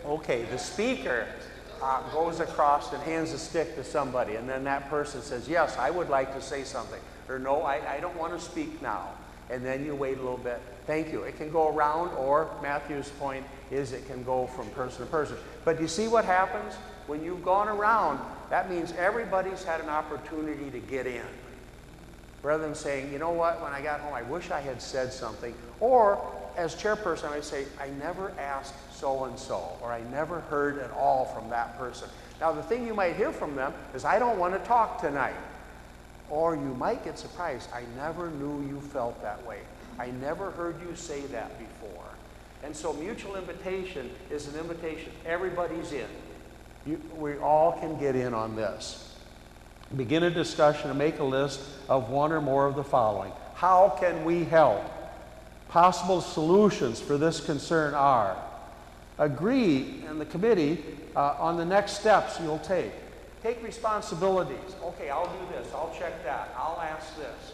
Okay, the speaker goes across and hands a stick to somebody, and then that person says, yes, I would like to say something, or no, I don't want to speak now. And then you wait a little bit. Thank you. It can go around, or Matthew's point is it can go from person to person. But you see what happens? When you've gone around, that means everybody's had an opportunity to get in. Rather than saying, you know what, when I got home, I wish I had said something. Or, as chairperson, I say, I never asked so-and-so, or I never heard at all from that person. Now, the thing you might hear from them is, I don't want to talk tonight. Or you might get surprised, I never knew you felt that way. I never heard you say that before. And so mutual invitation is an invitation. Everybody's in. We all can get in on this. Begin a discussion and make a list of one or more of the following. How can we help? Possible solutions for this concern are: agree in the committee on the next steps you'll take. Take responsibilities. Okay, I'll do this. I'll check that. I'll ask this.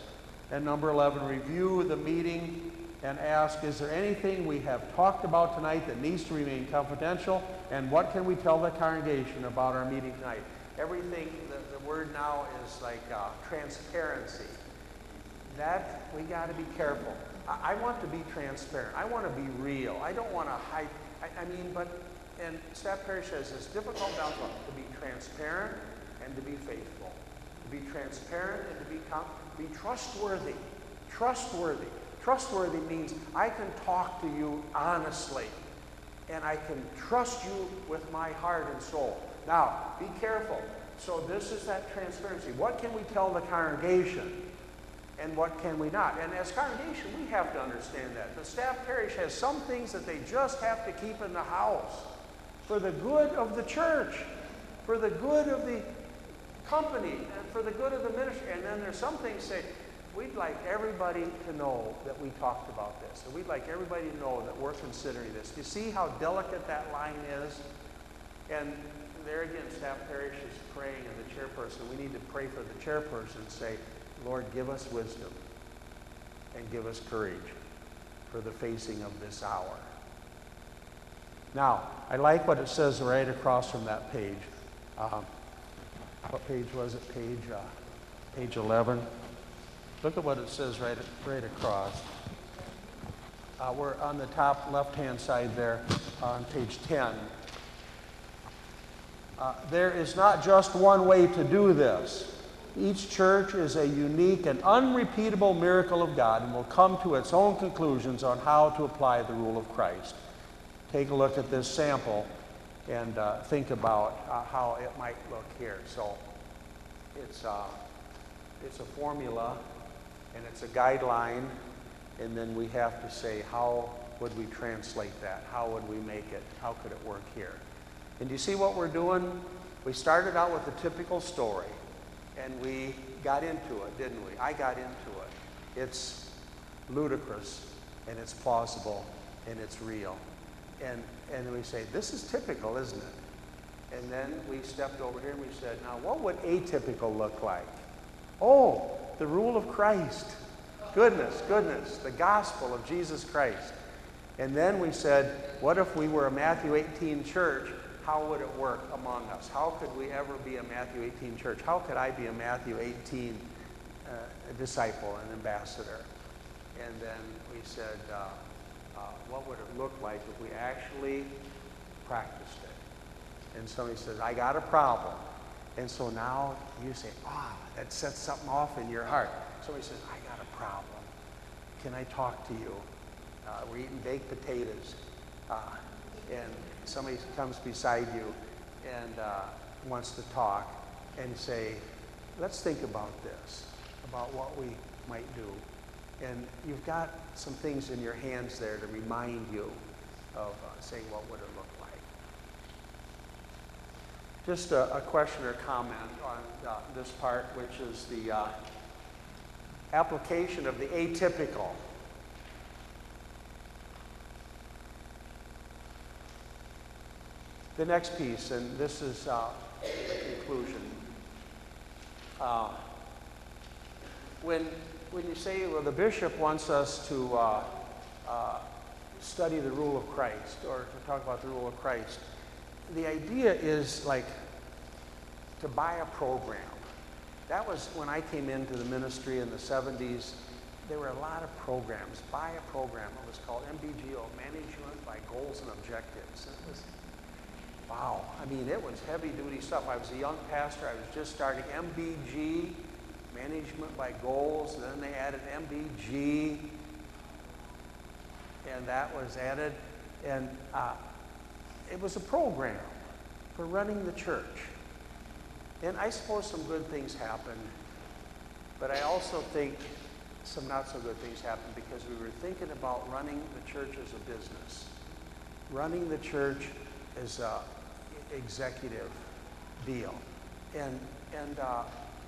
And number 11, review the meeting and ask, is there anything we have talked about tonight that needs to remain confidential? And what can we tell the congregation about our meeting tonight? Everything, the word now is like transparency. That, we got to be careful. I want to be transparent. I want to be real. I don't want to hide. And Staff Parish says it's difficult balance to be transparent and to be faithful. To be transparent and to be trustworthy. Trustworthy. Trustworthy means I can talk to you honestly, and I can trust you with my heart and soul. Now, be careful. So this is that transparency. What can we tell the congregation, and what can we not? And as congregation, we have to understand that. The Staff Parish has some things that they just have to keep in the house for the good of the church, for the good of the company, and for the good of the ministry. And then there's some things say, we'd like everybody to know that we talked about this. And we'd like everybody to know that we're considering this. You see how delicate that line is? And there again, Staff Parish is praying, and the chairperson, we need to pray for the chairperson and say, Lord, give us wisdom and give us courage for the facing of this hour. Now, I like what it says right across from that page. What page was it? Page 11. Look at what it says right across. We're on the top left-hand side there on page 10. There is not just one way to do this. Each church is a unique and unrepeatable miracle of God and will come to its own conclusions on how to apply the rule of Christ. Take a look at this sample and think about how it might look here. So it's a formula and it's a guideline, and then we have to say, how would we translate that? How would we make it? How could it work here? And do you see what we're doing? We started out with a typical story, and we got into it, didn't we? I got into it. It's ludicrous, and it's plausible, and it's real. And we say, this is typical, isn't it? And then we stepped over here and we said, now what would atypical look like? Oh, the rule of Christ. Goodness, the gospel of Jesus Christ. And then we said, what if we were a Matthew 18 church? How would it work among us? How could we ever be a Matthew 18 church? How could I be a Matthew 18 disciple and ambassador? And then we said, what would it look like if we actually practiced it? And somebody says, I got a problem. And so now you say, that sets something off in your heart. Somebody says, I got a problem. Can I talk to you? We're eating baked potatoes. And somebody comes beside you and wants to talk and say, let's think about this, about what we might do. And you've got some things in your hands there to remind you of saying, what would it look like? Just a question or comment on this part, which is the application of the atypical. The next piece, and this is the conclusion. When you say, well, the bishop wants us to study the rule of Christ, or to talk about the rule of Christ, the idea is like to buy a program. That was when I came into the ministry in the 70s. There were a lot of programs. Buy a program. It was called MBGO, Management by Goals and Objectives. It was, wow. I mean, it was heavy-duty stuff. I was a young pastor. I was just starting MBG, Management by Goals. And then they added MBG, and that was added. And it was a program for running the church. And I suppose some good things happened, but I also think some not so good things happened because we were thinking about running the church as a business. Running the church as an executive deal. And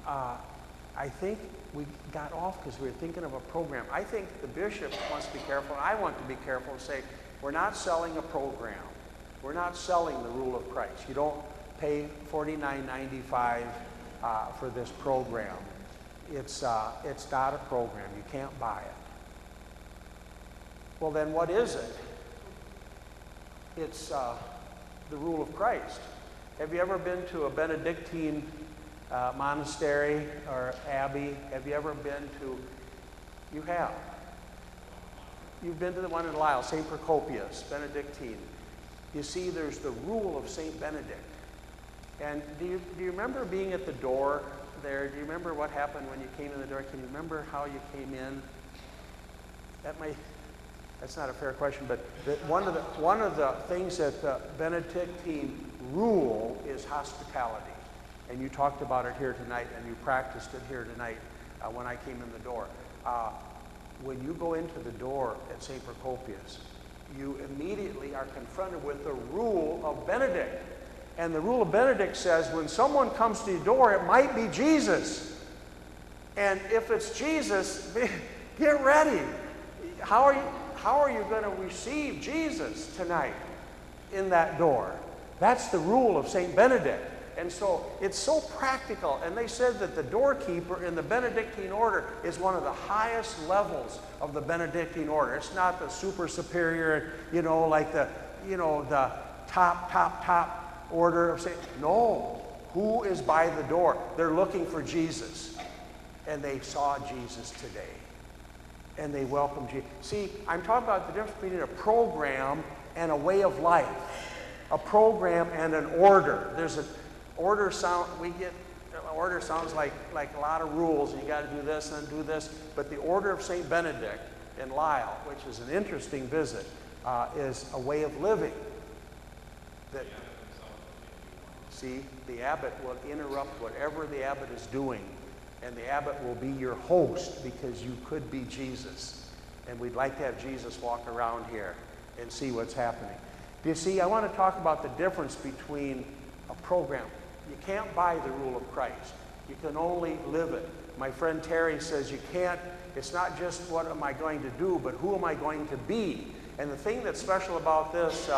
I think we got off because we were thinking of a program. I think the bishop wants to be careful, and I want to be careful and say, we're not selling a program. We're not selling the rule of Christ. You don't pay $49.95 for this program. It's not a program. You can't buy it. Well, then what is it? It's the rule of Christ. Have you ever been to a Benedictine monastery or abbey? Have you ever been to? You have. You've been to the one in Lisle, St. Procopius, Benedictine. You see, there's the rule of St. Benedict. And do you remember being at the door there? Do you remember what happened when you came in the door? Can you remember how you came in? That's not a fair question, but one of the things that the Benedictine rule is hospitality. And you talked about it here tonight, and you practiced it here tonight when I came in the door. When you go into the door at St. Procopius, you immediately are confronted with the rule of Benedict. And the rule of Benedict says when someone comes to your door, it might be Jesus. And if it's Jesus, get ready. How are you going to receive Jesus tonight in that door? That's the rule of St. Benedict. And so it's so practical. And they said that the doorkeeper in the Benedictine order is one of the highest levels of the Benedictine order. It's not the super superior, like the top order of St. No. Who is by the door? They're looking for Jesus. And they saw Jesus today. And they welcomed Jesus. See, I'm talking about the difference between a program and a way of life. A program and an order. There's an order sound, order sounds like a lot of rules, and you got to do this and do this. But the order of St. Benedict in Lisle, which is an interesting visit, is a way of living. See, the abbot will interrupt whatever the abbot is doing, and the abbot will be your host because you could be Jesus. And we'd like to have Jesus walk around here and see what's happening. Do you see, I want to talk about the difference between a program. You can't buy the rule of Christ. You can only live it. My friend Terry says you can't, it's not just what am I going to do, but who am I going to be? And the thing that's special about this,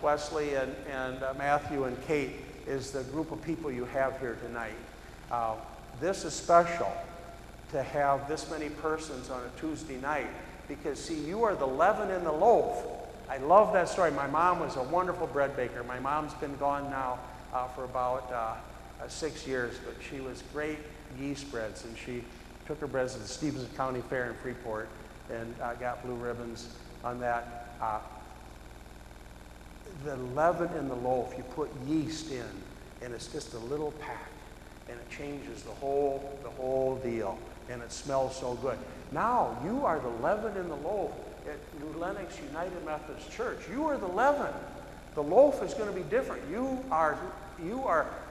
Wesley and Matthew and Kate, is the group of people you have here tonight. This is special to have this many persons on a Tuesday night because, see, you are the leaven in the loaf. I love that story. My mom was a wonderful bread baker. My mom's been gone now for about 6 years, but she was great yeast breads, and she took her breads to the Stevens County Fair in Freeport and got blue ribbons on that. The leaven in the loaf, you put yeast in, and it's just a little pack, and it changes the whole deal, and it smells so good. Now you are the leaven in the loaf at New Lenox United Methodist Church. You are the leaven. The loaf is going to be different. You are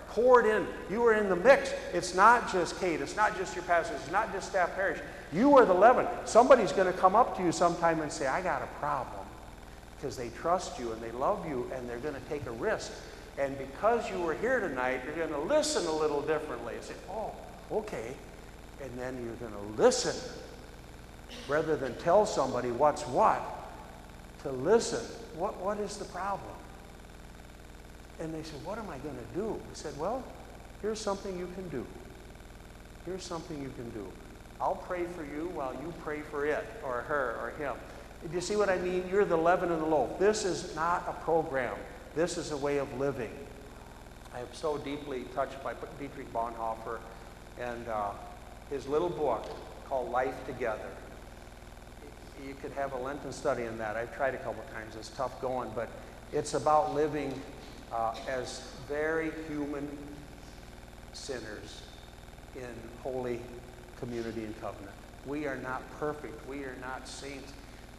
poured in. You are in the mix. It's not just Kate. It's not just your pastors. It's not just staff parish. You are the leaven. Somebody's going to come up to you sometime and say, I got a problem. Because they trust you and they love you and they're going to take a risk. And because you were here tonight, you're going to listen a little differently. Say, oh, okay. And then you're going to listen. Rather than tell somebody what's what, to listen. What is the problem? And they said, what am I going to do? I said, well, here's something you can do. Here's something you can do. I'll pray for you while you pray for it or her or him. Do you see what I mean? You're the leaven in the loaf. This is not a program. This is a way of living. I am so deeply touched by Dietrich Bonhoeffer and his little book called Life Together. You could have a Lenten study in that. I've tried a couple times. It's tough going, but it's about living as very human sinners in holy community and covenant. We are not perfect. We are not saints.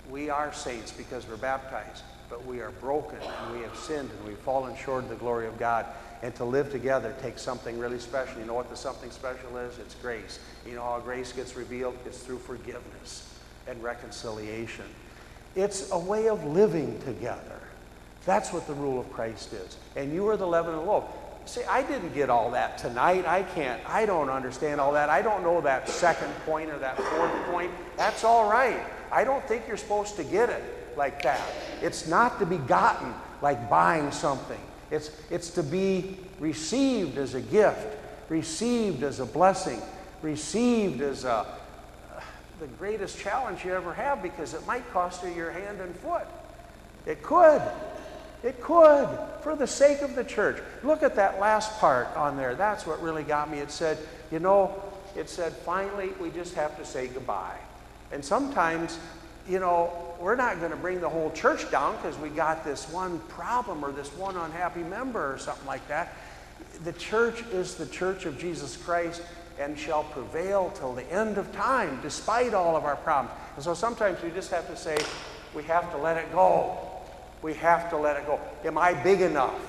We are saints because we're baptized, but we are broken and we have sinned and we've fallen short of the glory of God. And to live together takes something really special. You know what the something special is? It's grace. You know how grace gets revealed? It's through forgiveness and reconciliation. It's a way of living together. That's what the rule of Christ is. And you are the leaven and the loaf. See, I didn't get all that tonight. I don't understand all that. I don't know that second point or that fourth point. That's all right. I don't think you're supposed to get it like that. It's not to be gotten like buying something. It's to be received as a gift, received as a blessing, received as the greatest challenge you ever have, because it might cost you your hand and foot. It could. It could, for the sake of the church. Look at that last part on there. That's what really got me. It said, finally, we just have to say goodbye. And sometimes, we're not going to bring the whole church down because we got this one problem or this one unhappy member or something like that. The church is the church of Jesus Christ and shall prevail till the end of time, despite all of our problems. And so sometimes we just have to say, we have to let it go. We have to let it go. Am I big enough?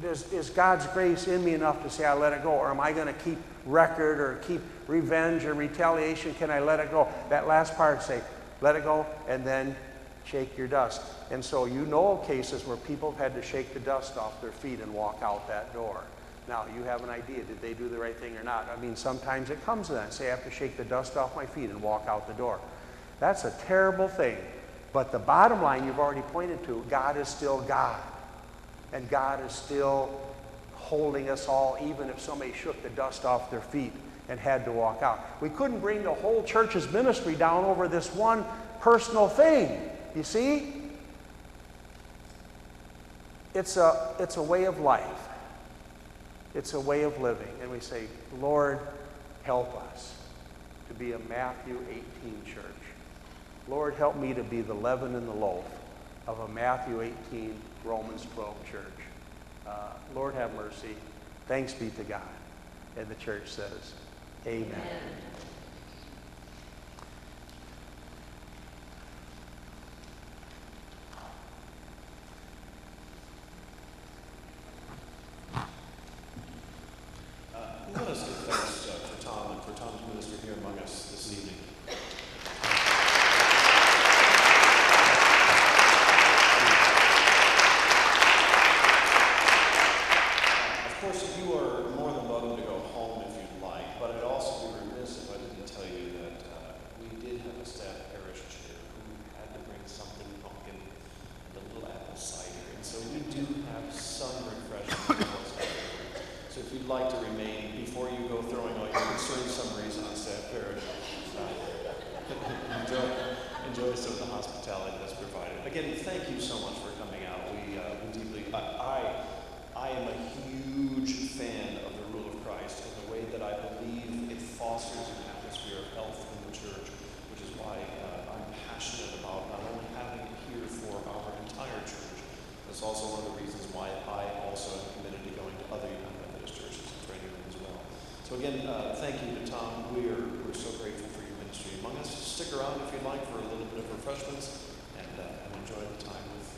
Is God's grace in me enough to say I let it go? Or am I going to keep record or keep revenge or retaliation? Can I let it go? That last part, say, let it go, and then shake your dust. And so you know of cases where people have had to shake the dust off their feet and walk out that door. Now, you have an idea. Did they do the right thing or not? I mean, sometimes it comes to that. Say, I have to shake the dust off my feet and walk out the door. That's a terrible thing. But the bottom line you've already pointed to, God is still God. And God is still holding us all, even if somebody shook the dust off their feet and had to walk out. We couldn't bring the whole church's ministry down over this one personal thing. You see? It's a way of life. It's a way of living. And we say, Lord, help us to be a Matthew 18 church. Lord, help me to be the leaven and the loaf of a Matthew 18, Romans 12 church. Lord, have mercy. Thanks be to God. And the church says, amen. Let us give thanks for Tom and for Tom's ministry here among us this evening. Of course, you are more than welcome to go home if you'd like, but I'd also be remiss if I didn't tell you that we did have a staff parish chair who had to bring something pumpkin and a little apple cider, and so we do have some refreshments. So if you'd like to remain before you go throwing all your concerned summaries on staff parish, enjoy some of the hospitality that's provided. Again, thank you so much for coming out. We deeply, I am a huge fan of the rule of Christ and the way that I believe it fosters an atmosphere of health in the church, which is why I'm passionate about not only having it here for our entire church, but it's also one of the reasons why I also am committed to going to other United Methodist churches and training them as well. So again, thank you to Tom. We're so grateful for your ministry among us. Stick around if you'd like for a little bit of refreshments and enjoy the time with